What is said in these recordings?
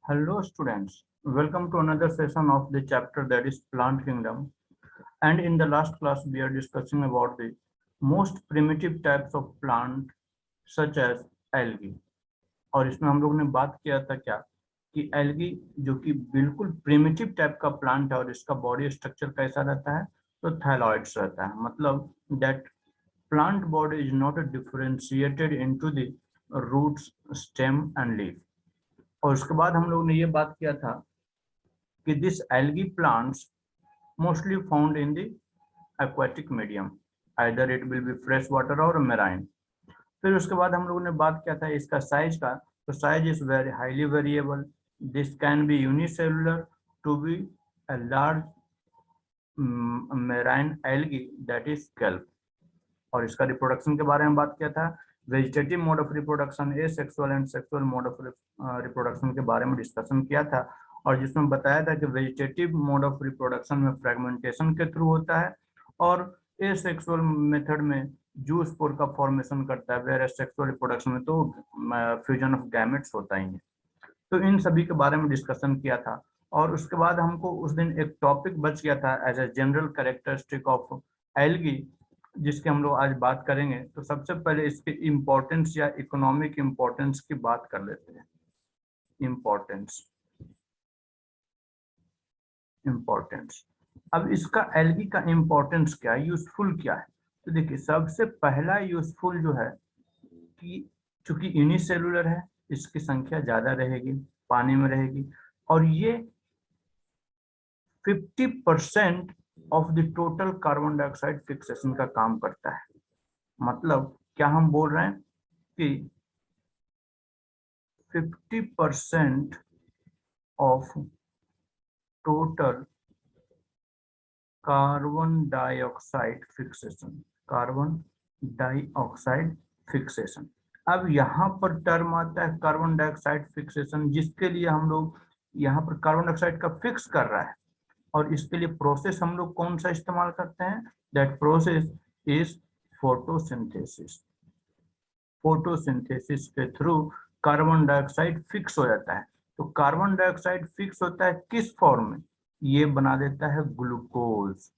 Hello students, welcome to another session of the chapter that is Plant Kingdom. And in the last class we are discussing about the most primitive types of plant such as algae. और इसमें हम लोग ने बात किया था क्या कि एल्गी जो कि बिल्कुल प्रिमिटिव टाइप का प्लांट है और इसका बॉडी स्ट्रक्चर कैसा रहता है तो थैलॉइड्स रहता है, मतलब that plant body is not differentiated into the roots, stem and leaf. और उसके बाद हम लोग ने ये बात किया था कि this algae plants mostly found in the aquatic medium, either it will be fresh water or marine. फिर उसके बाद हम लोगों ने बात किया था इसका साइज का, तो size is very highly variable. This can be unicellular to be a large marine algae that is kelp. और इसका रिप्रोडक्शन के बारे में बात किया था, vegetative mode of reproduction, asexual and sexual mode of reproduction के बारे में डिस्कशन किया था, और जिसमें बताया था कि वेजिटेटिव मोड ऑफ रिप्रोडक्शन में फ्रेगमेंटेशन के थ्रू होता है और एसेक्सुअल मेथड में जू स्पोर का फॉर्मेशन करता है, वेयर सेक्सुअल रिप्रोडक्शन में तो फ्यूजन ऑफ गैमेट्स होता ही है. तो इन सभी के बारे में डिस्कशन किया था. और उसके बाद हमको उस दिन एक टॉपिक बच गया था as a general characteristic of algae, जिसके हम लोग आज बात करेंगे. तो सबसे पहले इसके इम्पोर्टेंस या इकोनॉमिक इम्पोर्टेंस की बात कर लेते हैं. इम्पोर्टेंस इम्पोर्टेंस अब इसका एल्गी का इम्पोर्टेंस क्या है, यूजफुल क्या है. तो देखिए सबसे पहला यूजफुल जो है कि चूंकि यूनिसेलुलर है, इसकी संख्या ज्यादा रहेगी, पानी में रहेगी, और ये 50% of the total carbon dioxide fixation का काम करता है. मतलब क्या हम बोल रहे हैं कि 50% of total carbon dioxide fixation, carbon dioxide fixation. अब यहाँ पर टर्म आता है कार्बन डाइऑक्साइड फिक्सेशन, जिसके लिए हम लोग यहाँ पर कार्बन डाइऑक्साइड का फिक्स कर रहा है, और इसके लिए प्रोसेस हम लोग कौन सा इस्तेमाल करते हैं, that process is photosynthesis. Photosynthesis के थ्रू कार्बन डाइऑक्साइड फिक्स हो जाता है. तो कार्बन डाइऑक्साइड फिक्स होता है किस फॉर्म में, ये बना देता है ग्लूकोज.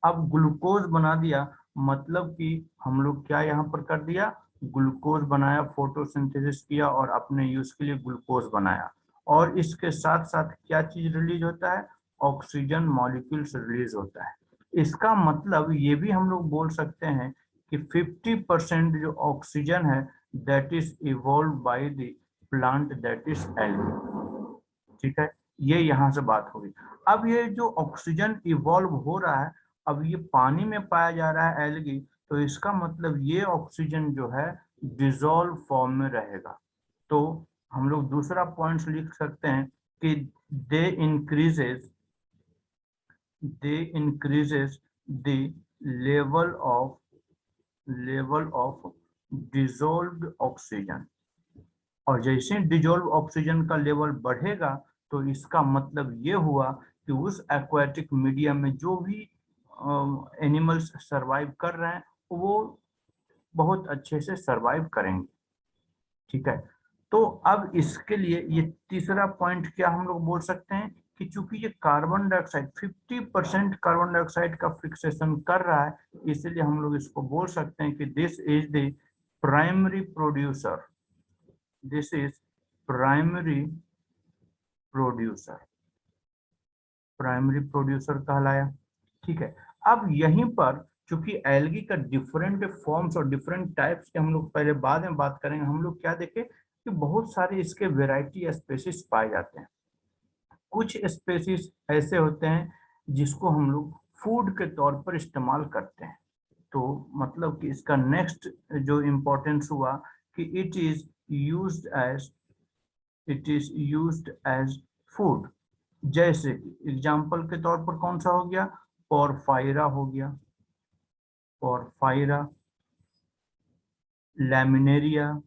अब ग्लूकोज बना दिया मतलब कि हम लोग क्या यहाँ पर कर दिया, ग्लूकोज बनाया, फोटोसिंथेसिस किया और अपने यूज के लिए ग्लूकोज बनाया. और इसके साथ साथ क्या चीज रिलीज होता है, ऑक्सीजन मॉलिक्यूल्स रिलीज होता है. इसका मतलब ये भी हम लोग बोल सकते हैं कि 50% जो ऑक्सीजन है that is evolve by the plant that is algae. ठीक है, ये यहाँ से बात होगी. अब ये जो ऑक्सीजन इवॉल्व हो रहा है, अब ये पानी में पाया जा रहा है एल्गी, तो इसका मतलब ये ऑक्सीजन जो है डिजोल्व फॉर्म में रहेगा. तो हम लोग दूसरा पॉइंट लिख सकते हैं कि they increases the level of dissolved oxygen. और जैसे डिजोल्व ऑक्सीजन का लेवल बढ़ेगा तो इसका मतलब ये हुआ कि उस एक्वाटिक मीडियम में जो भी एनिमल्स सरवाइव कर रहे हैं वो बहुत अच्छे से सरवाइव करेंगे. ठीक है, तो अब इसके लिए ये तीसरा पॉइंट क्या हम लोग बोल सकते हैं कि चूंकि ये कार्बन डाइऑक्साइड 50% कार्बन डाइऑक्साइड का फिक्सेशन कर रहा है, इसलिए हम लोग इसको बोल सकते हैं कि this is the primary producer. This is primary producer, primary producer कहलाया. ठीक है, अब यहीं पर चूंकि एल्गी का डिफरेंट फॉर्म्स और डिफरेंट टाइप्स के हम लोग पहले बाद में बात करेंगे, हम लोग क्या देखें कि बहुत सारे इसके वेराइटी या स्पेसीज पाए जाते हैं. कुछ स्पेसीज ऐसे होते हैं जिसको हम लोग फूड के तौर पर इस्तेमाल करते हैं. तो मतलब कि इसका नेक्स्ट जो इम्पोर्टेंस हुआ कि it is used as food. जैसे कि एग्जाम्पल के तौर पर कौन सा हो गया, पोरफायरा हो गया, पोरफायरा, लैमिनेरिया,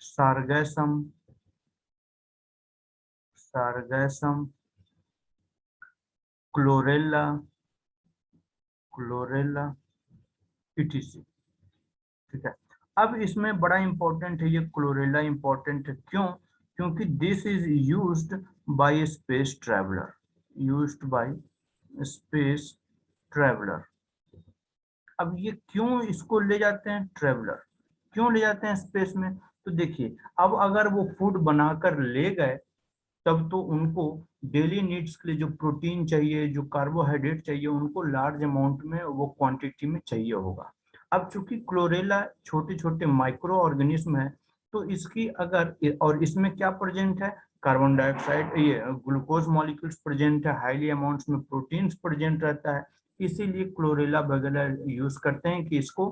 सार्गैसम, क्लोरेला, इटीसी. ठीक है, अब इसमें बड़ा इंपॉर्टेंट है, ये क्लोरेला इंपॉर्टेंट है, क्यों? क्योंकि this is used by space traveller, used by space traveller. अब ये क्यों इसको ले जाते हैं ट्रैवलर, क्यों ले जाते हैं स्पेस में? तो देखिए, अब अगर वो फूड बनाकर ले गए तब तो उनको डेली नीड्स के लिए जो प्रोटीन चाहिए, जो कार्बोहाइड्रेट चाहिए, उनको लार्ज अमाउंट में, वो क्वांटिटी में चाहिए होगा। अब चूंकि क्लोरेला छोटे छोटे माइक्रो ऑर्गेनिज्म है, तो इसकी अगर, और इसमें क्या प्रेजेंट है, कार्बन डाइऑक्साइड, ये ग्लूकोज मॉलिक्यूल्स प्रेजेंट है, हाईली अमाउंट्स में प्रोटीन्स प्रेजेंट रहता है, इसीलिए क्लोरेला वगैरह यूज करते हैं कि इसको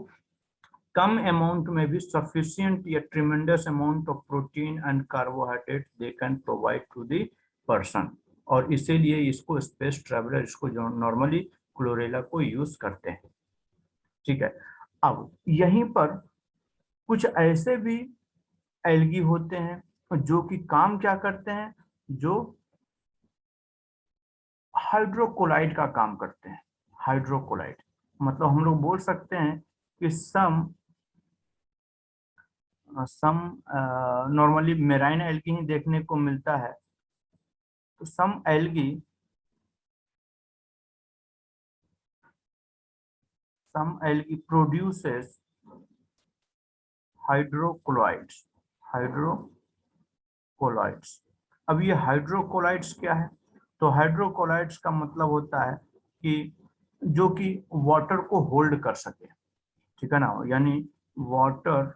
कम अमाउंट में भी सफिशिएंट या tremendous amount of protein and carbohydrate they can provide to the person, और इसीलिए इसको स्पेस ट्रैवलर, इसको जो नॉर्मली क्लोरेला को यूज करते हैं। ठीक है, अब यहीं पर कुछ ऐसे भी एल्गी होते हैं जो कि काम क्या करते हैं, जो हाइड्रोकोलाइड का काम करते हैं। हाइड्रोकोलाइड मतलब हम लोग बोल सकते हैं कि सम नॉर्मली मेराइन एल्गी ही देखने को मिलता है, तो सम एल्गी प्रोड्यूसेस हाइड्रोकोलाइड्स, हाइड्रोकोलाइड्स। अब ये हाइड्रोकोलाइड्स क्या है? तो हाइड्रोकोलाइड्स का मतलब होता है कि जो कि वाटर को होल्ड कर सके, ठीक है ना, यानी वाटर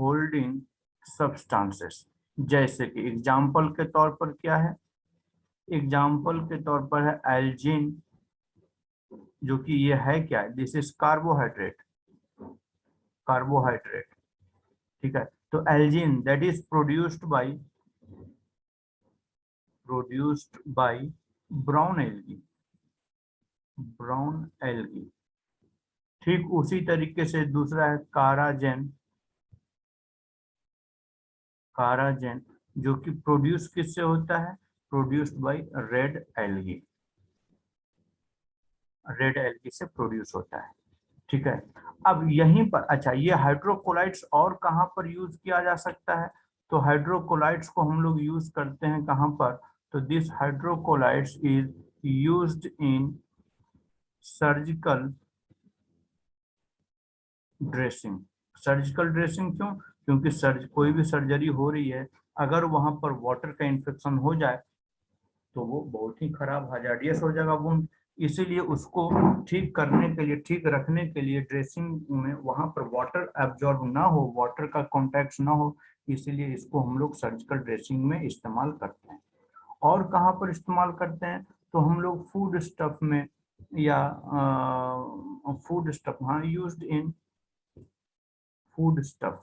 होल्डिंग सब्सटेंसेस। जैसे कि एग्जाम्पल के तौर पर क्या है, एग्जाम्पल के तौर पर है एल्जीन, जो कि ये है क्या है, दिस इज कार्बोहाइड्रेट, कार्बोहाइड्रेट। ठीक है, तो algin that is produced by brown algae, brown algae. ठीक उसी तरीके से दूसरा है काराजेन, काराजेन जो कि प्रोड्यूस किससे होता है, produced by red algae, red algae से प्रोड्यूस होता है। ठीक है, अब यहीं पर अच्छा, ये हाइड्रोकोलाइड्स और कहाँ पर यूज किया जा सकता है? तो हाइड्रोकोलाइड्स को हम लोग यूज करते हैं कहाँ पर? तो this hydrocolloids is used in surgical dressing. Surgical dressing क्यों? क्योंकि कोई भी सर्जरी हो रही है, अगर वहां पर वाटर का इन्फेक्शन हो जाए तो वो बहुत ही खराब हजार्डियस हो जाएगा वुंड। इसीलिए उसको ठीक करने के लिए, ठीक रखने के लिए ड्रेसिंग में वहां पर वाटर एब्जॉर्ब ना हो, वाटर का कॉन्टैक्ट ना हो, इसीलिए इसको हम लोग सर्जिकल ड्रेसिंग में इस्तेमाल करते हैं। और कहाँ पर इस्तेमाल करते हैं? तो हम लोग फूड स्टफ में, या फूड स्टफ, हाँ, used in food stuff,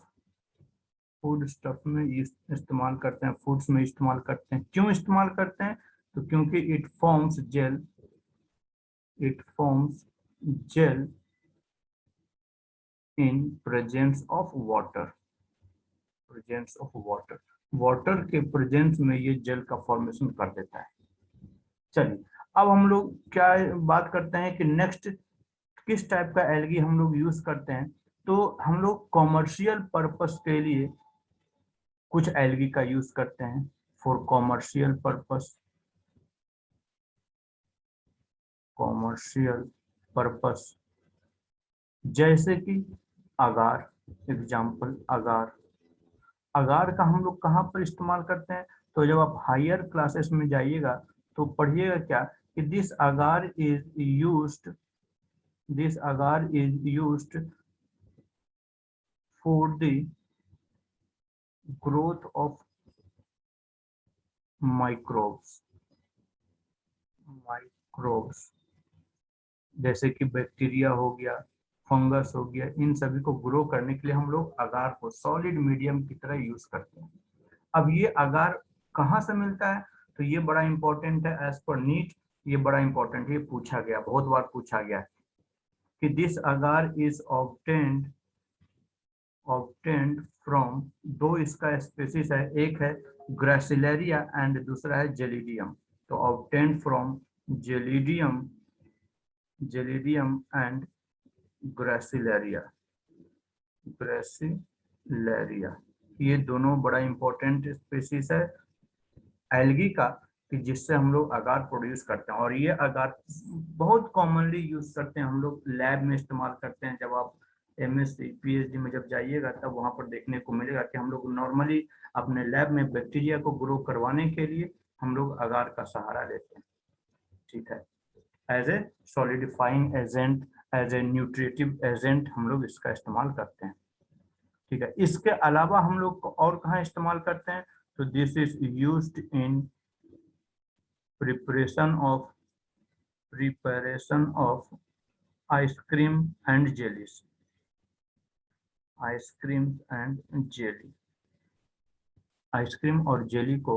food stuff में इस्तेमाल करते हैं, फूड्स में इस्तेमाल करते हैं। क्यों इस्तेमाल करते हैं? तो क्योंकि it forms gel, it forms gel in presence of water, presence of water, water के प्रेजेंस में ये जेल का फॉर्मेशन कर देता है। चलिए, अब हम लोग क्या बात करते हैं कि नेक्स्ट किस टाइप का एल्गी हम लोग यूज करते हैं? तो हम लोग कॉमर्शियल पर्पस के लिए कुछ एल्गी का यूज करते हैं, for commercial purpose, commercial purpose. जैसे कि अगार, एग्जाम्पल अगार। अगार का हम लोग कहाँ पर इस्तेमाल करते हैं? तो जब आप हायर क्लासेस में जाइएगा तो पढ़िएगा क्या कि this agar is used for the growth of microbes, microbes जैसे कि बैक्टीरिया हो गया, फंगस हो गया, इन सभी को ग्रो करने के लिए हम लोग अगार को सॉलिड मीडियम की तरह यूज करते हैं। अब ये अगार कहाँ से मिलता है? तो ये बड़ा इंपॉर्टेंट है, एज पर नीट ये बड़ा इंपॉर्टेंट है, ये पूछा गया, बहुत बार पूछा गया है कि this agar is obtained from, दो इसका स्पेसिस है, एक है ग्रासिलेरिया एंड दूसरा है जेलिडियम। तो obtained from Gelidium, Gelidium and Gracilaria, Gracilaria, ये दोनों बड़ा इंपॉर्टेंट स्पीसीज है एल्गी का, कि जिससे हम लोग अगार प्रोड्यूस करते हैं। और ये अगार बहुत कॉमनली यूज करते हैं, हम लोग लैब में इस्तेमाल करते हैं। जब आप एमएससी पीएचडी में जब जाइएगा तब वहां पर देखने को मिलेगा कि हम लोग नॉर्मली अपने लैब में बैक्टीरिया को ग्रो करवाने के लिए हम लोग अगार का सहारा लेते हैं। ठीक है, as a solidifying agent, as a nutritive agent हम लोग इसका इस्तेमाल करते हैं। ठीक है, इसके अलावा हम लोग और कहाँ इस्तेमाल करते हैं? तो this is used in preparation of ice cream and jellies, ice cream and jelly. Ice cream और जेली को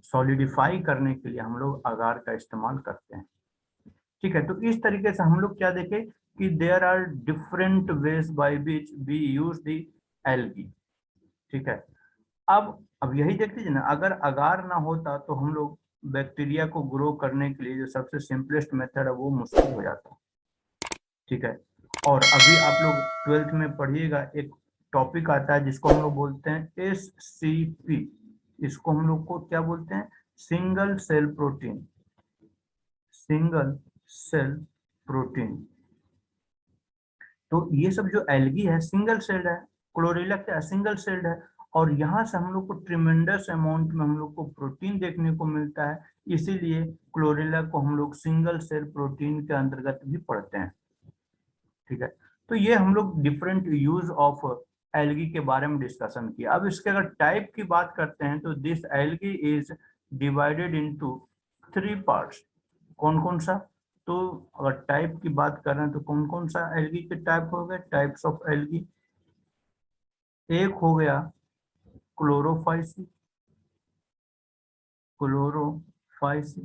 सॉलिडिफाई करने के लिए हम लोग अगार का इस्तेमाल करते हैं। ठीक है, तो इस तरीके से हम लोग क्या देखें कि there are different ways by which we use the algae. ठीक है, अब यही देख लीजिए ना, अगर अगार ना होता तो हम लोग बैक्टीरिया को ग्रो करने के लिए जो सबसे सिंपलेस्ट मेथड है वो मुश्किल हो जाता। ठीक है, और अभी आप लोग 12th में पढ़िएगा, एक टॉपिक आता है जिसको हम लोग बोलते हैं SCP। इसको हम लोग को क्या बोलते हैं? Single cell protein, single cell protein. तो ये सब जो एल्गी है सिंगल सेल्ड है, क्लोरेला क्या सिंगल सेल्ड है, और यहाँ से हम लोग को ट्रिमेंडस अमाउंट में हम लोग को प्रोटीन देखने को मिलता है। इसीलिए क्लोरेला को हम लोग सिंगल सेल प्रोटीन के अंतर्गत भी पढ़ते हैं। ठीक है, तो ये हम लोग डिफरेंट यूज ऑफ एल्गी के बारे में डिस्कशन किया। अब इसके अगर टाइप की बात करते हैं तो this algae is divided into 3 parts. कौन कौन सा? तो अगर टाइप की बात कर रहे हैं तो कौन कौन सा एल्गी के टाइप हो गए, टाइप्स ऑफ एल्गी? एक हो गया क्लोरोफाइसी, क्लोरोफाइसी।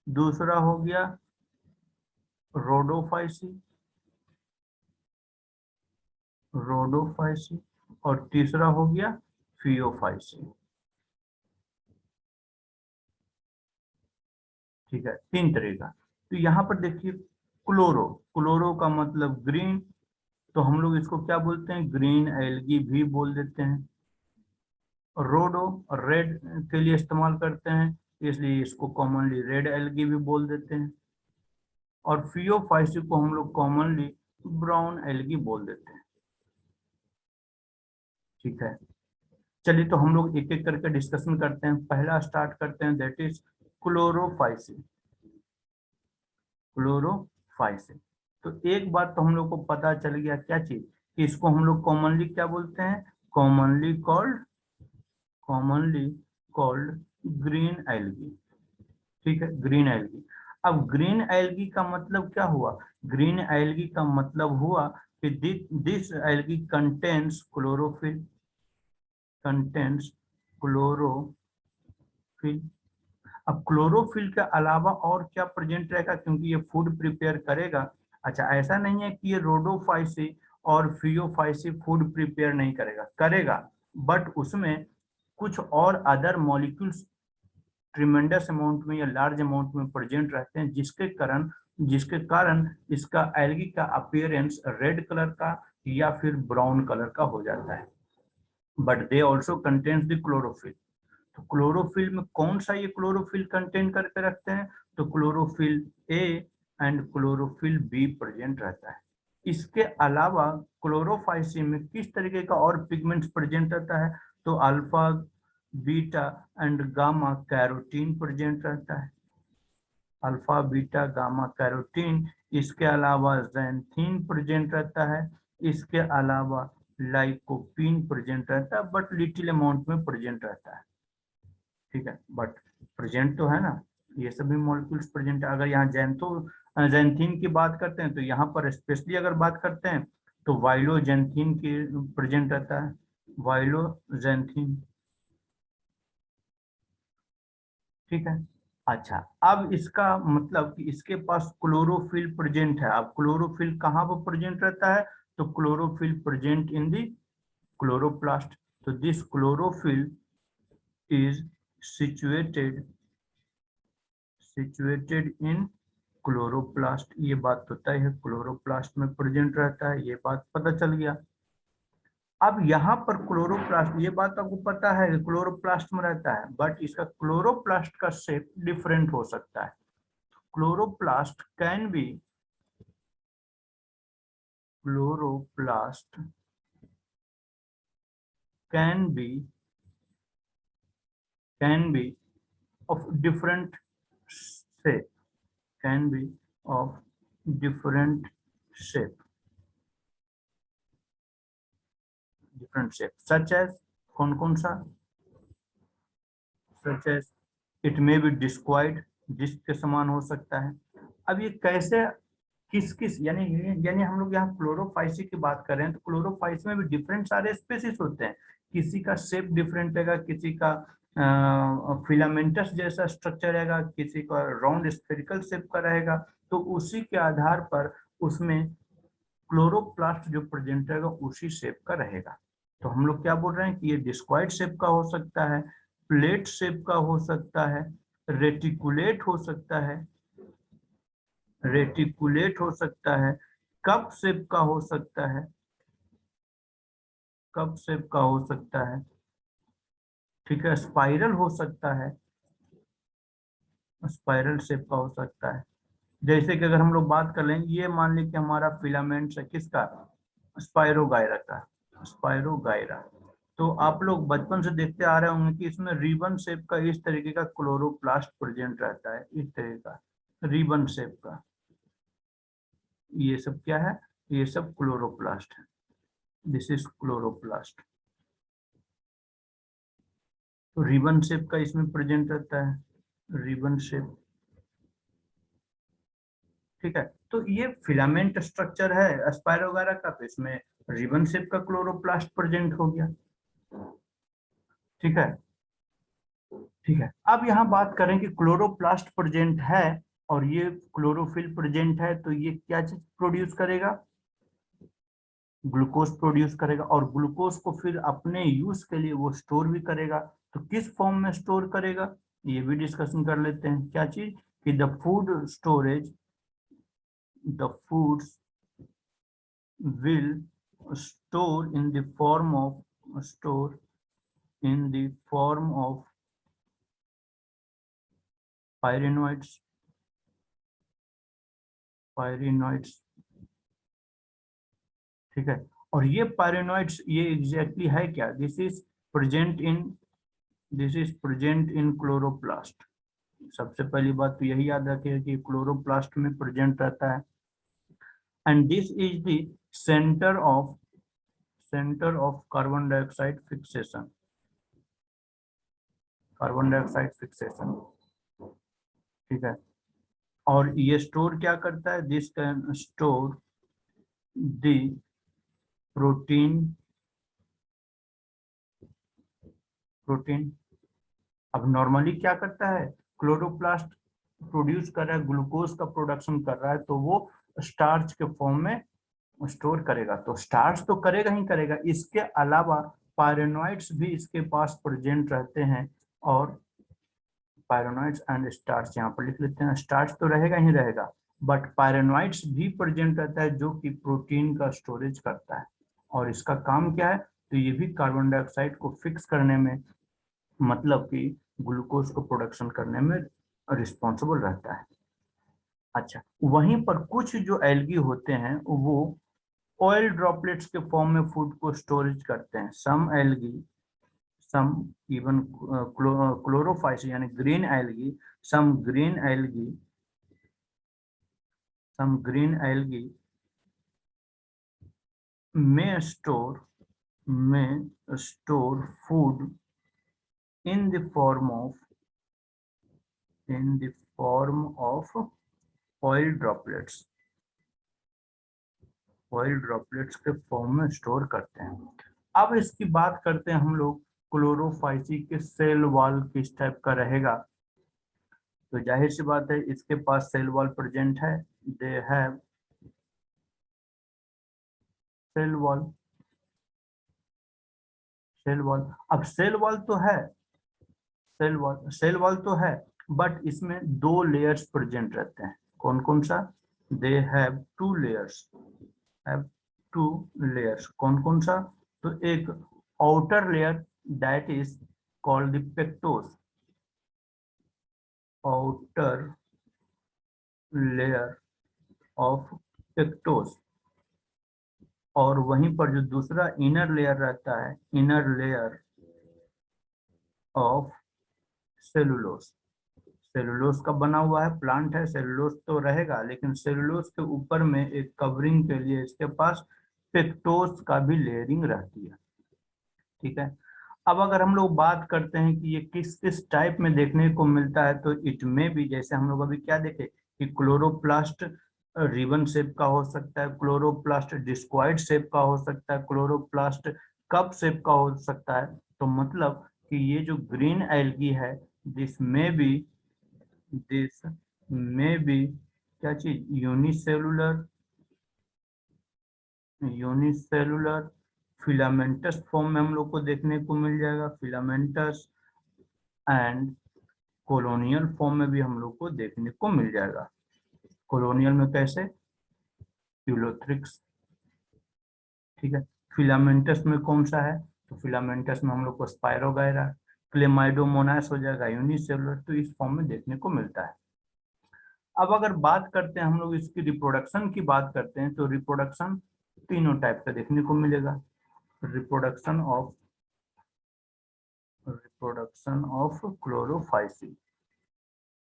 दूसरा हो गया रोडोफाइसी, रोडोफाइसी। और तीसरा हो गया फियोफाइसी। ठीक है, 3 तरह का। तो यहाँ पर देखिए क्लोरो, क्लोरो का मतलब ग्रीन, तो हम लोग इसको क्या बोलते हैं? ग्रीन एल्गी भी बोल देते हैं। रोडो रेड के लिए इस्तेमाल करते हैं, इसलिए इसको कॉमनली रेड एल्गी भी बोल देते हैं। और फियोफाइसी को हम लोग कॉमनली ब्राउन एल्गी बोल देते हैं। ठीक है, चलिए तो हम लोग एक एक करके डिस्कशन करते हैं। पहला स्टार्ट करते हैं, दैट इज क्लोरोफाइसी। क्लोरोफाइसी, तो एक बात तो हम लोग को पता चल गया, क्या चीज? कि इसको हम लोग कॉमनली क्या बोलते हैं? Commonly called green algae. ठीक है, ग्रीन एल्गी। अब ग्रीन एल्गी का मतलब क्या हुआ? ग्रीन एल्गी का मतलब हुआ कि this algae contains chlorophyll, contains chlorophyll. अब क्लोरोफिल के अलावा और क्या प्रेजेंट रहेगा, क्योंकि ये फूड प्रिपेयर करेगा। अच्छा, ऐसा नहीं है कि ये रोडोफाइसी और फियोफाइसी फूड प्रिपेयर नहीं करेगा, करेगा, बट उसमें कुछ और अदर मॉलिक्यूल्स ट्रिमेंडस अमाउंट में या लार्ज अमाउंट में प्रेजेंट रहते हैं, जिसके कारण इसका एल्गी का अपीयरेंस रेड कलर का या फिर ब्राउन कलर का हो जाता है। But they also contains the chlorophyll. तो क्लोरोफिल में कौन सा ये क्लोरोफिल कंटेन करके रखते हैं? तो chlorophyll A and chlorophyll be present रहता है। इसके अलावा क्लोरोफाइसी में किस तरीके का और पिगमेंट्स प्रेजेंट रहता है? तो alpha, beta and gamma carotene present रहता है। Alpha, beta, gamma carotene. इसके अलावा ज़ैंथीन प्रेजेंट रहता है। इसके अलावा लाइकोपीन प्रेजेंट रहता है, बट लिटिल अमाउंट में प्रेजेंट रहता है। ठीक है, बट प्रेजेंट तो है ना, ये सभी मॉलिक्यूल्स प्रेजेंट है। अगर यहाँ जैंथीन की बात करते हैं तो यहाँ पर स्पेशली अगर बात करते हैं तो वाइलोजेंथीन की प्रेजेंट रहता है, वाइलोजेंथीन। ठीक है, अच्छा, अब इसका मतलब कि इसके पास क्लोरोफिल प्रेजेंट है। अब क्लोरोफिल कहाँ पर प्रेजेंट रहता है? तो chlorophyll present in the chloroplast. तो this chlorophyll is situated situated in chloroplast. ये बात तो तय है, क्लोरोप्लास्ट में प्रेजेंट रहता है, ये बात पता चल गया। अब यहाँ पर क्लोरोप्लास्ट, ये बात आपको पता है कि क्लोरोप्लास्ट में रहता है, बट इसका क्लोरोप्लास्ट का शेप डिफरेंट हो सकता है। Chloroplast can be, chloroplast can be of different shape, can be of different shape, such as कौन सा, such as it may be discoid, disc के समान हो सकता है। अब ये कैसे, किस यानी हम लोग यहाँ क्लोरोफाइसी की बात कर रहे हैं, तो क्लोरोफाइसी में भी डिफरेंट सारे स्पेसिस होते हैं, किसी का शेप डिफरेंट रहेगा, किसी का फिलामेंटस जैसा स्ट्रक्चर रहेगा, किसी का राउंड स्फेरिकल शेप का रहेगा, तो उसी के आधार पर उसमें क्लोरोप्लास्ट जो प्रेजेंट रहेगा उसी शेप का रहेगा। तो हम लोग क्या बोल रहे हैं कि ये डिस्क्वाइड शेप का हो सकता है, प्लेट शेप का हो सकता है, रेटिकुलेट हो सकता है, रेटिकुलेट हो सकता है, कप शेप का हो सकता है, कप शेप का हो सकता है, ठीक है, स्पाइरल हो सकता है, स्पाइरल शेप का हो सकता है। जैसे कि अगर हम लोग बात कर लें, ये मान लें कि हमारा फिलामेंट है किसका, स्पाइरोगायरा का, स्पाइरोगायरा। तो आप लोग बचपन से देखते आ रहे होंगे कि इसमें रिबन शेप का इस तरीके का क्लोरोप्लास्ट प्रेजेंट रहता है, इस तरीके का रिबन शेप का, ये सब क्या है, ये सब क्लोरोप्लास्ट है, दिस इज क्लोरोप्लास्ट। तो रिबन शेप का इसमें प्रेजेंट रहता है, रिबन शेप, ठीक है। तो ये फिलामेंट स्ट्रक्चर है स्पाइरो वगैरह का, तो इसमें रिबन शेप का क्लोरोप्लास्ट प्रेजेंट हो गया, ठीक है, ठीक है। अब यहाँ बात करें कि क्लोरोप्लास्ट प्रेजेंट है और ये क्लोरोफिल प्रेजेंट है, तो ये क्या चीज प्रोड्यूस करेगा, ग्लूकोज प्रोड्यूस करेगा, और ग्लूकोज को फिर अपने यूज के लिए वो स्टोर भी करेगा। तो किस फॉर्म में स्टोर करेगा, ये भी डिस्कशन कर लेते हैं। क्या चीज, कि the food storage, the foods will store in the form of, store in the form of pyrenoids, pyrenoids, ठीक है। और ये पायरेनॉइड्स ये एग्जैक्टली है क्या, this is present in, this is present in chloroplast. सबसे पहली बात तो यही याद रखिए कि क्लोरोप्लास्ट में प्रेजेंट रहता है, and this is the centre of, centre of carbon dioxide fixation, carbon dioxide fixation, ठीक है। और ये स्टोर क्या करता है, this can store the protein, protein. अब नॉर्मली क्या करता है, क्लोरोप्लास्ट प्रोड्यूस कर रहा है, ग्लूकोज का प्रोडक्शन कर रहा है, तो वो स्टार्च के फॉर्म में स्टोर करेगा, तो स्टार्च तो करेगा ही करेगा, इसके अलावा पायरेनॉइड्स भी इसके पास प्रेजेंट रहते हैं। और पायरेनॉइड्स एंड स्टार्च यहाँ पर लिख लेते हैं, स्टार्च तो रहेगा ही रहेगा, बट पायरेनॉइड्स भी प्रेजेंट रहता है जो कि प्रोटीन का स्टोरेज करता है। और इसका काम क्या है, तो ये भी कार्बन डाइऑक्साइड को फिक्स करने में, मतलब कि ग्लूकोज को प्रोडक्शन करने में रिस्पॉन्सिबल रहता है। अच्छा, वहीं पर कुछ जो एल्गी होते हैं वो ऑयल ड्रॉपलेट्स के फॉर्म में फूड को स्टोरेज करते हैं। सम एल्गी, some even chlorophytes यानी green algae, some green algae, some green algae may store, may store food in the form of, in the form of oil droplets, oil droplets के form में store करते हैं। अब इसकी बात करते हैं हम लोग, क्लोरोफाइसी के सेल वॉल किस टाइप का रहेगा, तो जाहिर सी बात है इसके पास सेल वॉल प्रेजेंट है, they have cell wall, cell wall. अब सेल वॉल तो है, सेल वॉल तो है, बट इसमें दो लेयर्स प्रेजेंट रहते हैं, कौन कौन सा, they have two layers, have two layers, कौन कौन सा, तो एक outer layer that is called the pectose, outer layer of pectose, और वहीं पर जो दूसरा इनर लेयर रहता है, inner layer of cellulose. Cellulose का बना हुआ है, प्लांट है, सेलुलोस तो रहेगा, लेकिन सेलुलोस के ऊपर में एक कवरिंग के लिए इसके पास पेक्टोस का भी लेयरिंग रहती है। ठीक है, अब अगर हम लोग बात करते हैं कि ये किस किस टाइप में देखने को मिलता है, तो इट में भी, जैसे हम लोग अभी क्या देखे कि क्लोरोप्लास्ट रिबन शेप का हो सकता है, क्लोरोप्लास्ट डिस्क्वाइड शेप का हो सकता है, क्लोरोप्लास्ट कप शेप का हो सकता है। तो मतलब कि ये जो ग्रीन एल्गी है, दिस में भी क्या चीज, यूनिसेलुलर फिलामेंटस फॉर्म में हम लोग को देखने को मिल जाएगा, फिलामेंटस, एंड कॉलोनियल फॉर्म में भी हम लोग को देखने को मिल जाएगा। कॉलोनियल में कैसे, यूलोथ्रिक्स। ठीक है, फिलामेंटस में कौन सा है, तो फिलामेंटस में हम लोग को स्पायरोगायरा, क्लेमाइडोमोनास हो जाएगा यूनिसेलुलर, तो इस फॉर्म में देखने को मिलता है। अब अगर बात करते हैं हम लोग इसकी रिप्रोडक्शन की बात करते हैं, तो रिप्रोडक्शन तीनों टाइप का देखने को मिलेगा। Reproduction of Chlorophyceae.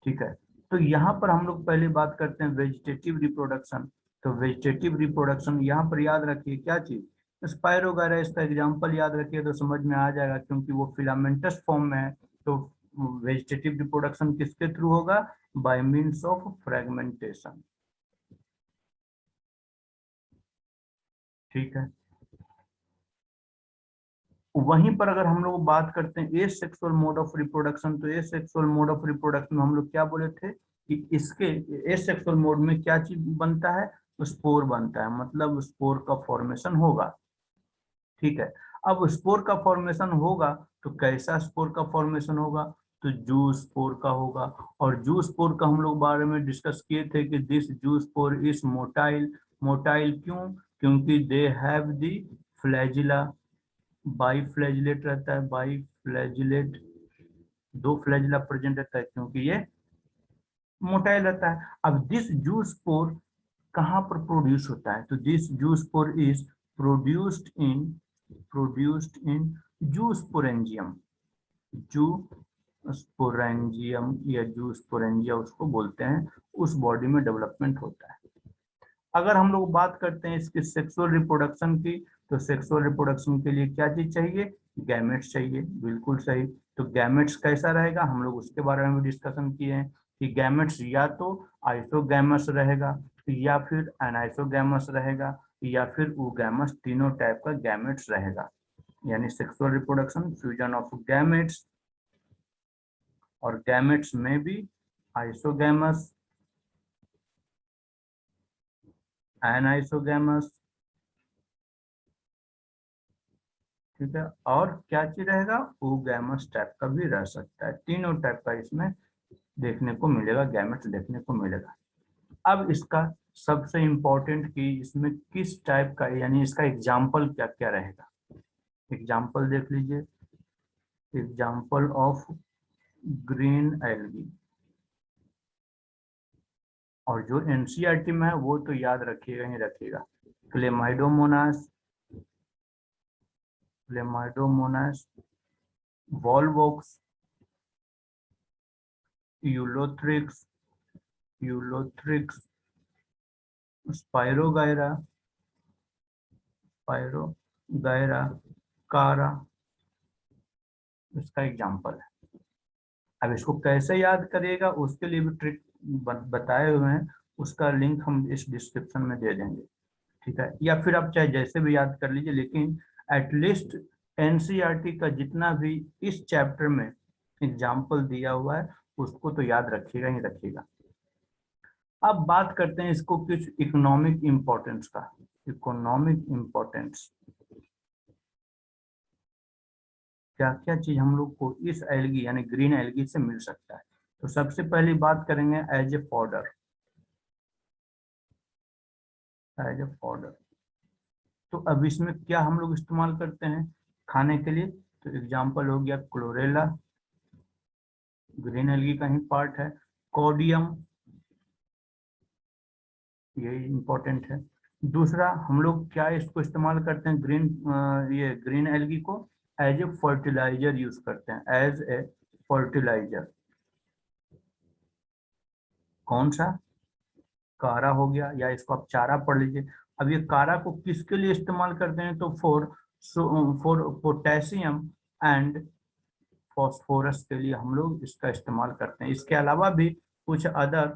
ठीक है, तो यहाँ पर हम लोग पहले बात करते हैं वेजिटेटिव रिप्रोडक्शन। तो वेजिटेटिव रिप्रोडक्शन यहाँ पर याद रखिए क्या चीज, स्पायरोगायरा, इसका एग्जांपल याद रखिए तो समझ में आ जाएगा, क्योंकि वो फिलामेंटस फॉर्म में है। तो वेजिटेटिव रिप्रोडक्शन किसके थ्रू होगा, बाय मीन्स ऑफ फ्रेगमेंटेशन। ठीक है, वहीं पर अगर हम लोग बात करते हैं asexual mode of reproduction, तो asexual mode of reproduction में हम लोग क्या बोले थे कि इसके ए सेक्सुअल मोड में क्या चीज बनता है, स्पोर बनता है, मतलब स्पोर का फॉर्मेशन होगा। ठीक है, अब स्पोर का फॉर्मेशन होगा तो कैसा स्पोर का फॉर्मेशन होगा, तो जू स्पोर का होगा। और जू स्पोर का हम लोग बारे में डिस्कस किए थे कि दिस जू स्पोर इज मोटाइल। मोटाइल क्यों, क्योंकि they have the flagella, by flagellate रहता है, बाई फ्लैजिलेट, दो फ्लैजिला प्रेजेंट रहता है, क्योंकि ये मोटाइल रहता है। अब दिस जू स्पोर कहाँ पर प्रोड्यूस होता है, तो दिस जू स्पोर इज प्रोड्यूस्ड इन जू स्पोरेंजियम। जू स्पोरेंजियम या जू स्पोरेंजिया उसको बोलते हैं, उस बॉडी में डेवलपमेंट होता है। अगर हम लोग बात करते हैं इसकी सेक्सुअल रिप्रोडक्शन की, तो सेक्सुअल रिप्रोडक्शन के लिए क्या चीज चाहिए, गैमेट्स चाहिए, बिल्कुल सही। तो गैमेट्स कैसा रहेगा, हम लोग उसके बारे में भी डिस्कशन किए हैं कि गैमेट्स या तो आइसोगैमस रहेगा, या फिर एनाइसोगैमस रहेगा, या फिर ऊगैमस, तीनों टाइप का गैमेट्स रहेगा। यानी sexual reproduction fusion of gametes, और गैमेट्स में भी आइसोगैमस, एनाइसोगैमस। ठीक है, और क्या चीज रहेगा, ऊगैमस टाइप का भी रह सकता है। तीनों टाइप का इसमें देखने को मिलेगा, गैमेट्स देखने को मिलेगा। अब इसका सबसे इम्पोर्टेंट कि इसमें किस टाइप का, यानी इसका एग्जाम्पल क्या क्या रहेगा। एग्जाम्पल देख लीजिए, एग्जाम्पल ऑफ ग्रीन एल्गी। और जो एनसीईआरटी में है वो तो याद रखिएगा ही रखिएगा, Chlamydomonas, Chlamydomonas, Volvox, Ulothrix, Ulothrix, spirogyra, spirogyra, कारा, इसका एग्जाम्पल है। अब इसको कैसे याद करिएगा उसके लिए भी ट्रिक बताए हुए हैं, उसका लिंक हम इस डिस्क्रिप्शन में दे देंगे। ठीक है, या फिर आप चाहे जैसे भी याद कर लीजिए, लेकिन एटलीस्ट एनसीईआरटी का जितना भी इस चैप्टर में एग्जाम्पल दिया हुआ है उसको तो याद रखिएगा ही रखिएगा। अब बात करते हैं इसको कुछ इकोनॉमिक इम्पोर्टेंस का। इकोनॉमिक इम्पोर्टेंस, क्या क्या चीज हम लोग को इस एल्गी यानी ग्रीन एल्गी से मिल सकता है। तो सबसे पहली बात करेंगे as a fodder, as a fodder. तो अब इसमें क्या हम लोग इस्तेमाल करते हैं खाने के लिए? तो एग्जाम्पल हो गया क्लोरेला, ग्रीन एल्गी का ही पार्ट है। कोडियम, ये इंपॉर्टेंट है। दूसरा, हम लोग क्या इसको इस्तेमाल करते हैं ये ग्रीन एल्गी को एज ए फर्टिलाइजर यूज करते हैं, एज ए फर्टिलाइजर। कौन सा? कारा हो गया, या इसको आप चारा पढ़ लीजिए। अब ये कारा को किसके लिए इस्तेमाल करते हैं? तो फॉर पोटेशियम एंड फॉस्फोरस के लिए हम लोग इसका इस्तेमाल करते हैं। इसके अलावा भी कुछ अदर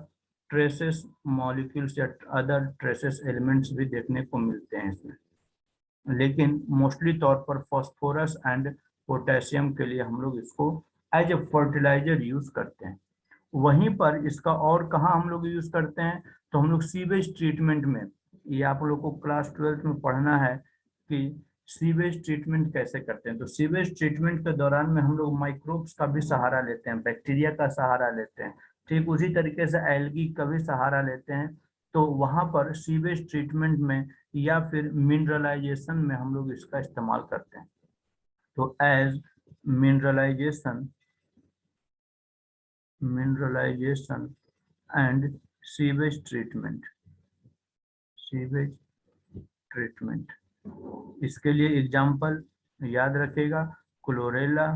ट्रेसेस मॉलिक्यूल्स या अदर ट्रेसेस एलिमेंट्स भी देखने को मिलते हैं इसमें, लेकिन मोस्टली तौर पर फॉस्फोरस एंड पोटेशियम के लिए हम लोग इसको एज ए फर्टिलाइजर यूज करते हैं। वहीं पर इसका और कहाँ हम लोग यूज करते हैं? तो हम लोग सीवेज ट्रीटमेंट में, ये आप लोग को क्लास 12th में पढ़ना है कि सीवेज ट्रीटमेंट कैसे करते हैं। तो सीवेज ट्रीटमेंट के दौरान में हम लोग माइक्रोब्स का भी सहारा लेते हैं, बैक्टीरिया का सहारा लेते हैं। ठीक उसी तरीके से एल्गी का भी सहारा लेते हैं। तो वहां पर सीवेज ट्रीटमेंट में या फिर मिनरलाइजेशन में हम लोग इसका इस्तेमाल करते हैं। तो as mineralization mineralization and sewage treatment, sewage treatment, इसके लिए एग्जाम्पल याद रखेगा क्लोरेला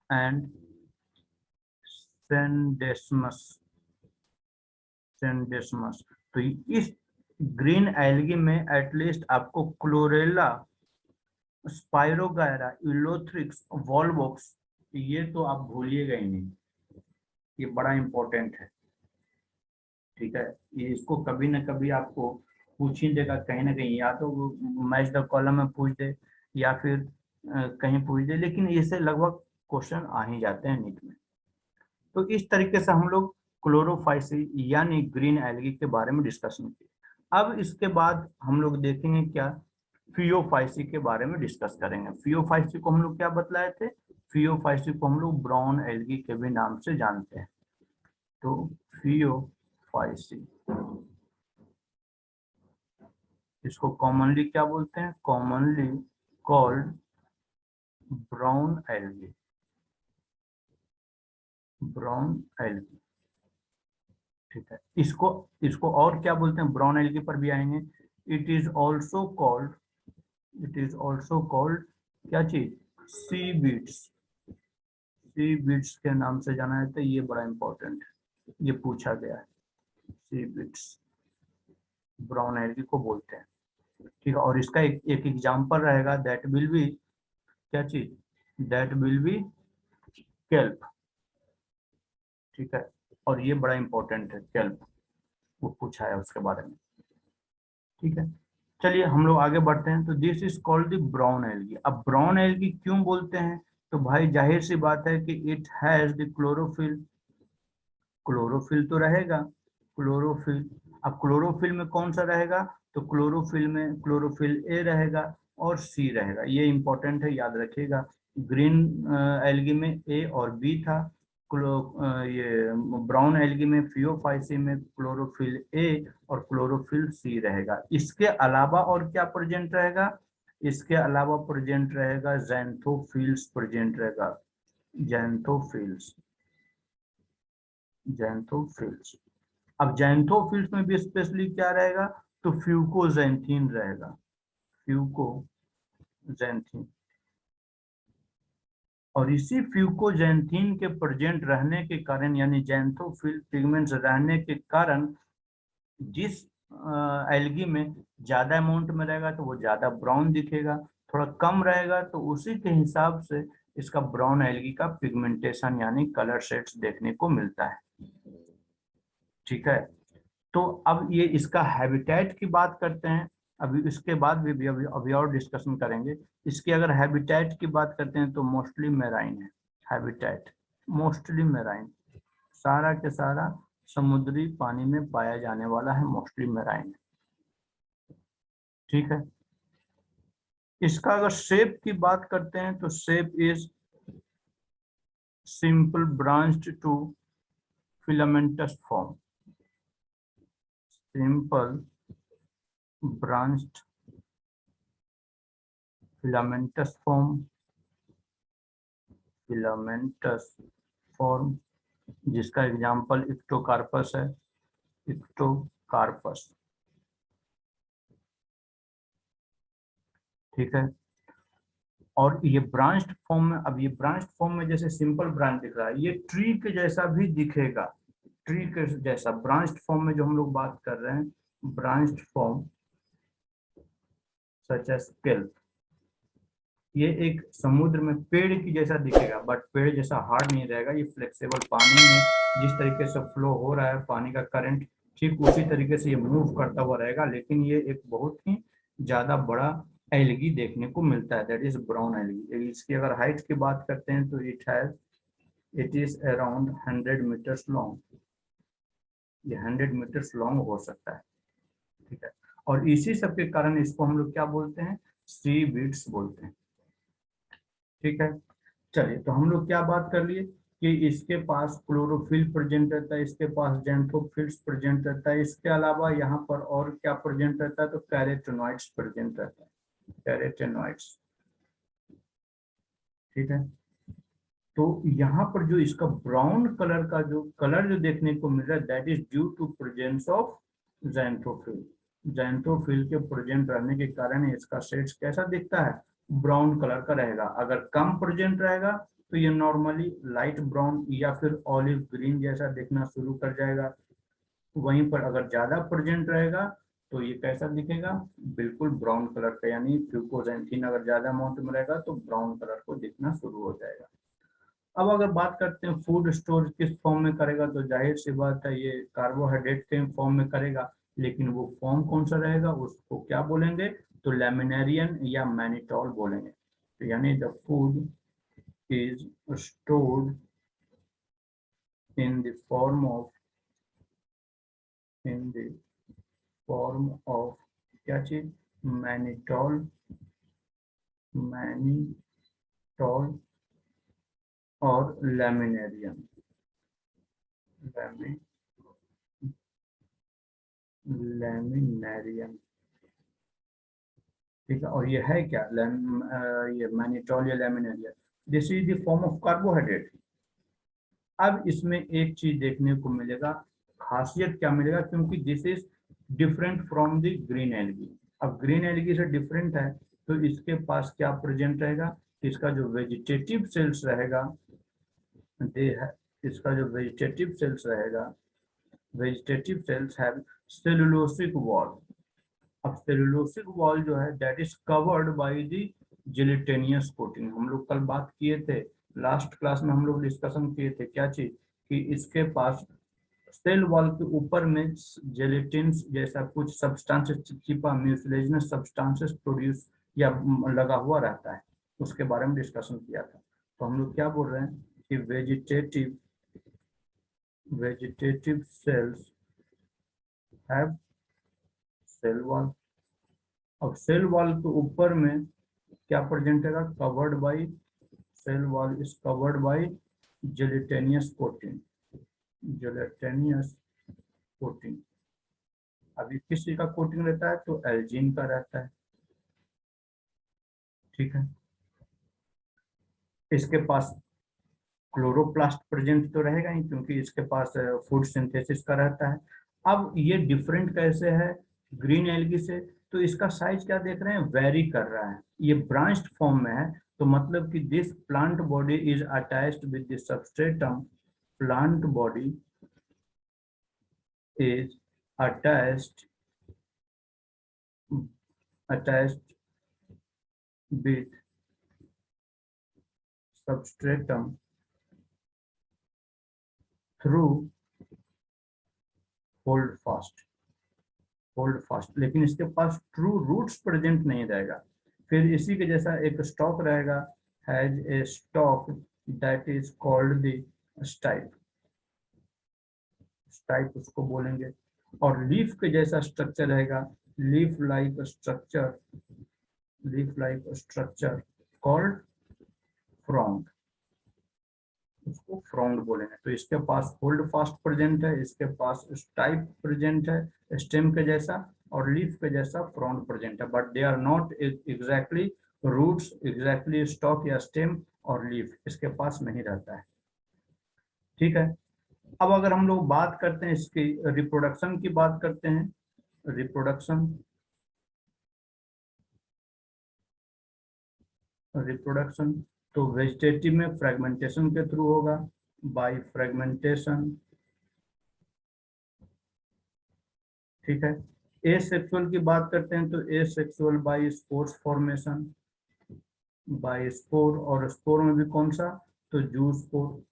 एंड सेंडेस्मस। सेंडेस्मस, तो इस ग्रीन एल्गी में एटलीस्ट आपको क्लोरेला, स्पाइरोगायरा, इलोथ्रिक्स, वॉल्वोक्स, ये तो आप भूलिएगा ही नहीं, ये बड़ा इंपॉर्टेंट है। ठीक है, ये इसको कभी ना कभी आपको पूछ ही देगा कहीं ना कहीं, या तो मैच द कॉलम में पूछ दे या फिर कहीं पूछ दे, लेकिन इससे लगभग क्वेश्चन आ ही जाते हैं नीट में। तो इस तरीके से हम लोग क्लोरोफाइसी यानी ग्रीन एल्गी के बारे में डिस्कशन किए। अब इसके बाद हम लोग देखेंगे क्या, फियोफाइसी के बारे में डिस्कस करेंगे। फियोफाइसी को हम लोग क्या बतलाए थे? फियोफाइसी को हम लोग ब्राउन एल्गी के भी नाम से जानते हैं। तो फियोफाइसी, इसको कॉमनली क्या बोलते हैं? Commonly called brown algae, brown algae. ठीक है, इसको इसको और क्या बोलते हैं? ब्राउन एल्गी पर भी आएंगे। It is also called, it is also called क्या चीज? सी बीट्स, सी बीट्स के नाम से जाना जाता है। ये बड़ा इंपॉर्टेंट है, ये पूछा गया है। सी बीट्स ब्राउन एल्गी को बोलते हैं। ठीक है, और इसका एक एग्जांपल रहेगा, दैट विल बी क्या चीज? That will be kelp. ठीक है, और ये बड़ा इंपॉर्टेंट है केल्प, वो पूछा है उसके बारे में। ठीक है, चलिए हम लोग आगे बढ़ते हैं। तो this is called the brown algae. अब ब्राउन एल्गी क्यों बोलते हैं? तो भाई जाहिर सी बात है कि it has the chlorophyll, chlorophyll तो रहेगा, क्लोरोफिल। अब क्लोरोफिल में कौन सा रहेगा? तो क्लोरोफिल में क्लोरोफिल ए रहेगा और सी रहेगा। ये इंपॉर्टेंट है, याद रखिएगा। ग्रीन एल्गी में ए और बी था, ये ब्राउन एल्गी में फियोफाइसी में क्लोरोफिल ए और क्लोरोफिल सी रहेगा। इसके अलावा और क्या प्रेजेंट रहेगा? इसके अलावा प्रेजेंट रहेगा ज़ैंथोफिल्स, प्रेजेंट रहेगा ज़ैंथोफिल्स, ज़ैंथोफिल्स। अब ज़ैंथोफिल्स में भी स्पेशली क्या रहेगा? तो फ्यूकोजैंथीन रहेगा, फ्यूकोजैंथीन। और इसी फ्यूकोजैंथीन के प्रेजेंट रहने के कारण, यानी ज़ैंथोफिल पिगमेंट्स रहने के कारण, जिस एल्गी में ज्यादा अमाउंट में रहेगा तो वो ज्यादा ब्राउन दिखेगा, थोड़ा कम रहेगा तो उसी के हिसाब से इसका ब्राउन एल्गी का पिगमेंटेशन यानी कलर शेड्स देखने को मिलता है। ठीक है, तो अब ये इसका हैबिटेट की बात करते हैं। अभी इसके बाद भी अभी और डिस्कशन करेंगे। इसकी अगर हैबिटेट की बात करते हैं तो मोस्टली मेराइन है हैबिटेट, मोस्टली मेराइन, सारा के सारा समुद्री पानी में पाया जाने वाला है, मोस्टली मेराइन। ठीक है, इसका अगर शेप की बात करते हैं तो shape is simple branched to filamentous form, simple branched filamentous form, जिसका एग्जाम्पल इक्टोकार्पस है, इक्टोकार्पस। ठीक है। और ये ब्रांच्ड फॉर्म में, अब ये ब्रांच्ड फॉर्म में जैसे सिंपल ब्रांच दिख रहा है, ये ट्री के जैसा भी दिखेगा, ट्री के जैसा। ब्रांच्ड फॉर्म में जो हम लोग बात कर रहे हैं, branched form such as kelp, ये एक समुद्र में पेड़ की जैसा दिखेगा, बट पेड़ जैसा हार्ड नहीं रहेगा, ये फ्लेक्सिबल। पानी में जिस तरीके से फ्लो हो रहा है पानी का करंट, ठीक उसी तरीके से ये मूव करता हुआ रहेगा, लेकिन ये एक बहुत ही ज्यादा बड़ा एल्गी देखने को मिलता है, दैट इज ब्राउन एल्गी। इसकी अगर हाइट की बात करते हैं तो it is around 100 metres long, ये 100 मीटर्स लॉन्ग हो सकता है। ठीक है। और इसी सब के कारण इसको हम लोग क्या बोलते हैं, सी वीड्स बोलते हैं। ठीक है। चलिए, तो हम लोग क्या बात कर लिए कि इसके पास क्लोरोफिल प्रेजेंट रहता है, इसके पास ज़ैंथोफिल्स प्रेजेंट रहता है, इसके अलावा यहाँ पर और क्या प्रेजेंट रहता है, तो कैरोटेनॉइड्स प्रेजेंट रहता है, कैरोटेनॉइड्स। ठीक है। तो यहाँ पर जो इसका ब्राउन कलर का जो कलर जो देखने को मिल रहा है, that is due to presence of xanthophyll. Xanthophyll के प्रेजेंट रहने के कारण इसका शेड्स कैसा दिखता है, ब्राउन कलर का रहेगा। अगर कम प्रेजेंट रहेगा तो ये नॉर्मली लाइट ब्राउन या फिर ऑलिव ग्रीन जैसा दिखना शुरू कर जाएगा। वहीं पर अगर ज्यादा प्रेजेंट रहेगा तो ये कैसा दिखेगा, बिल्कुल ब्राउन कलर का, यानी फ्यूकोजेंथिन अगर ज्यादा अमाउंट में रहेगा तो ब्राउन कलर को दिखना शुरू हो जाएगा। अब अगर बात करते हैं फूड स्टोरेज किस फॉर्म में करेगा, तो जाहिर सी बात है ये कार्बोहाइड्रेट के फॉर्म में करेगा, लेकिन वो फॉर्म कौन सा रहेगा, उसको क्या बोलेंगे, तो लैमिनेरियन या मैनिटोल बोलेंगे। तो यानी the food is stored in the form of in the form of क्या चीज, मैनिटोल, मैनिटोल और लैमिनेरियन, लैमिनेरियन। ठीक है। और ये है क्या, ये मैनिटोल या laminarin, this is the form of carbohydrate. अब इसमें एक चीज देखने को मिलेगा, खासियत क्या मिलेगा, क्योंकि this is different from the green algae. अब ग्रीन एल्गी से डिफरेंट है, तो इसके पास क्या प्रेजेंट रहेगा, इसका जो वेजिटेटिव सेल्स रहेगा, दे है, इसका जो वेजिटेटिव सेल्स रहेगा, vegetative cells have cellulosic wall. अब सेलुलोसिक वॉल जो है that is covered by the gelatinous coating. हम लोग कल बात किए थे, लास्ट क्लास में हम लोग डिस्कशन किए थे क्या चीज, कि इसके पास सेल वॉल के ऊपर में जेलेटिन जैसा कुछ सब्सटेंसेस चिपचिपा म्यूसिलेजिनस सब्सटेंसेस प्रोड्यूस या लगा हुआ रहता है, उसके बारे में डिस्कशन किया था। तो हम लोग क्या बोल रहे हैं कि vegetative cells have cell wall. अब सेल वॉल के ऊपर में क्या प्रेजेंट है, covered by, cell wall is covered by gelatinous coating, gelatinous coating. अभी किस चीज का कोटिंग रहता है, तो एल्जीन का रहता है। ठीक है। इसके पास क्लोरोप्लास्ट प्रेजेंट तो रहेगा ही, क्योंकि इसके पास फूड सिंथेसिस का रहता है। अब ये डिफरेंट कैसे है ग्रीन एल्गी से, तो इसका साइज क्या देख रहे हैं, वेरी कर रहा है, ये ब्रांच्ड फॉर्म में है, तो मतलब कि this plant body is attached with the substratum, plant body is attached attached with substratum through hold fast, लेकिन इसके पास ट्रू रूट्स प्रेजेंट नहीं रहेगा। फिर इसी के जैसा एक स्टॉक रहेगा, has a stalk that is called the stipe, stipe उसको बोलेंगे। और लीफ के जैसा स्ट्रक्चर रहेगा, leaf like structure, leaf like structure called frond, उसको फ्रॉन्ड बोलेंगे। तो इसके पास होल्ड फास्ट प्रेजेंट है, इसके पास स्टाइप प्रेजेंट है स्टेम के जैसा, और लीफ के जैसा फ्रॉन्ट प्रेजेंट है, but they are not exactly roots, exactly stalk या स्टेम और लीफ इसके पास नहीं रहता है। ठीक है, अब अगर हम लोग बात करते हैं इसकी रिप्रोडक्शन की बात करते हैं, रिप्रोडक्शन तो वेजिटेटिव में फ्रेगमेंटेशन के थ्रू होगा, बाय फ्रेगमेंटेशन। ठीक है, एसेक्सुअल की बात करते हैं तो asexual by spores formation, by spore, और स्पोर में भी कौन सा, तो जू स्पोर।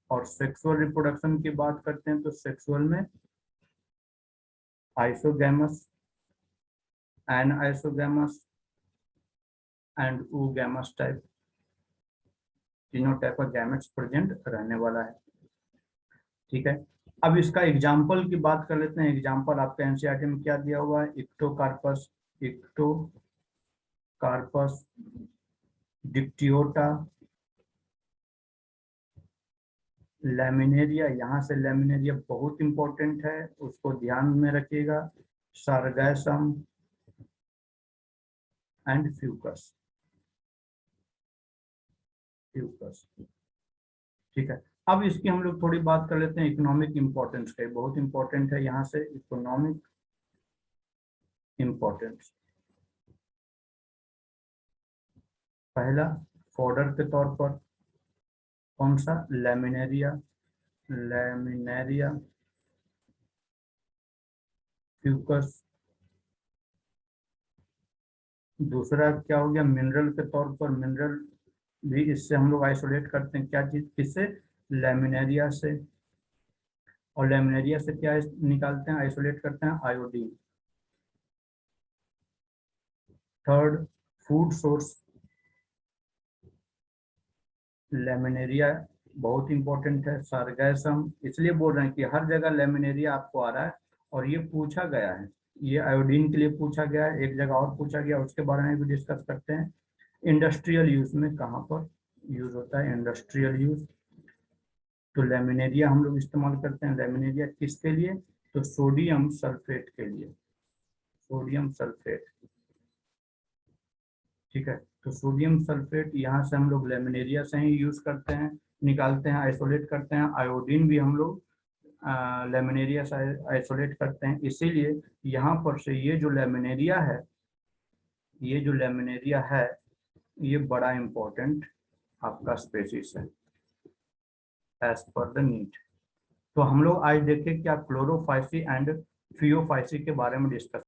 और सेक्सुअल रिप्रोडक्शन की बात करते हैं तो सेक्सुअल में isogamous, anisogamous and oogamous type, तीनों टाइप का गैमेट्स प्रेजेंट रहने वाला है। ठीक है, अब इसका एग्जाम्पल की बात कर लेते हैं। एग्जाम्पल आपका एनसीईआरटी में क्या दिया हुआ है, इक्टोकार्पस, डिक्टियोटा, लैमिनेरिया, यहाँ से लैमिनेरिया बहुत इंपॉर्टेंट है, उसको ध्यान में रखिएगा, सारगैसम एंड फ्यूकस। ठीक है, अब इसकी हम लोग थोड़ी बात कर लेते हैं इकोनॉमिक इंपॉर्टेंस का, बहुत इंपॉर्टेंट है यहाँ से इकोनॉमिक इंपॉर्टेंस। पहला फॉडर के तौर पर कौन सा, लैमिनेरिया, फ्यूकस। दूसरा क्या हो गया, मिनरल के तौर पर, मिनरल भी इससे हम लोग आइसोलेट करते हैं, क्या चीज, किससे, लैमिनेरिया से। और लैमिनेरिया से क्या निकालते हैं, आइसोलेट करते हैं, iodine. Third, food source, laminaria बहुत इंपॉर्टेंट है, सारगैसम, इसलिए बोल रहे हैं कि हर जगह लैमिनेरिया आपको आ रहा है और ये पूछा गया है, ये आयोडीन के लिए पूछा गया है, एक जगह और पूछा गया, उसके बारे में भी डिस्कस करते हैं। इंडस्ट्रियल यूज में कहाँ पर यूज होता है, इंडस्ट्रियल यूज, तो लैमिनेरिया हम लोग इस्तेमाल करते हैं। लैमिनेरिया किसके लिए, तो सोडियम सल्फेट के लिए, सोडियम सल्फेट। ठीक है, तो सोडियम सल्फेट यहाँ से हम लोग लैमिनेरिया से ही यूज करते हैं, निकालते हैं, आइसोलेट करते हैं। आयोडीन भी हम लोग लैमिनेरिया से आइसोलेट करते हैं, इसीलिए यहाँ पर से ये जो लैमिनेरिया है, ये बड़ा इंपॉर्टेंट आपका स्पेसीज है एज पर द नीड। तो हम लोग आज देखें क्या क्लोरोफाइसी एंड फियोफाइसी के बारे में डिस्कस